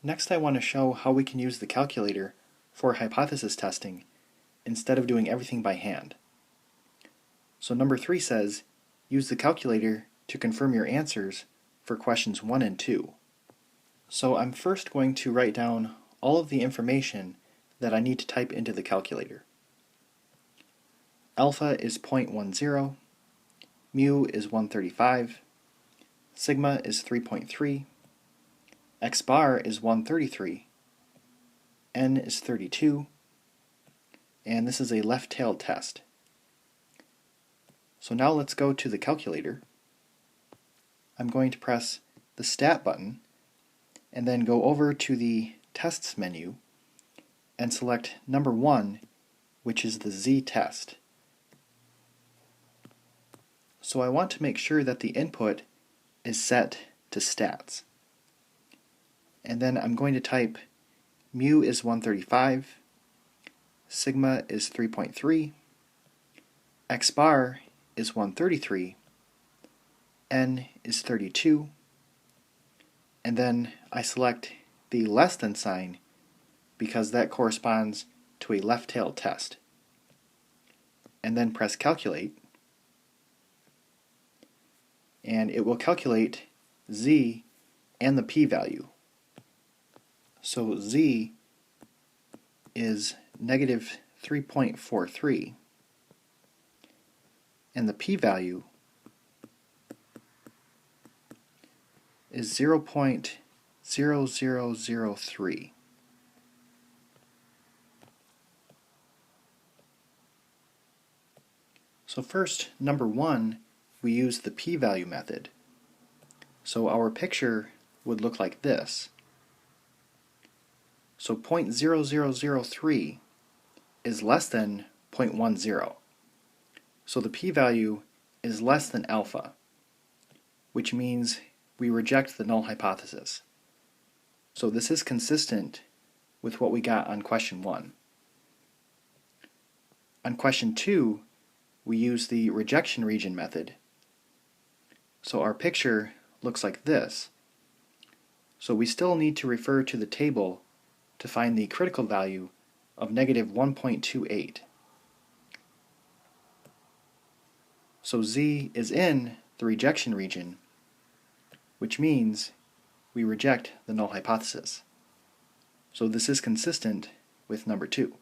Next, I want to show how we can use the calculator for hypothesis testing instead of doing everything by hand. So number 3 says, use the calculator to confirm your answers for questions 1 and 2. So I'm first going to write down all of the information that I need to type into the calculator. Alpha is 0.10, mu is 135, sigma is 3.3, x bar is 133, n is 32, and this is a left-tailed test. So now let's go to the calculator. I'm going to press the Stat button and then go over to the Tests menu and select number 1, which is the Z test. So I want to make sure that the input is set to stats. And then I'm going to type mu is 135, sigma is 3.3, x bar is 133, n is 32, and then I select the less than sign because that corresponds to a left-tailed test. And then press calculate, and it will calculate z and the p-value. So z is negative 3.43, and the p-value is 0.0003. So first, number 1, we use the p-value method. So our picture would look like this. So 0.0003 is less than 0.10. So the p-value is less than alpha, which means we reject the null hypothesis. So this is consistent with what we got on question 1. On question 2, we use the rejection region method. So our picture looks like this. So we still need to refer to the table to find the critical value of negative 1.28. So z is in the rejection region, which means we reject the null hypothesis. So this is consistent with number 2.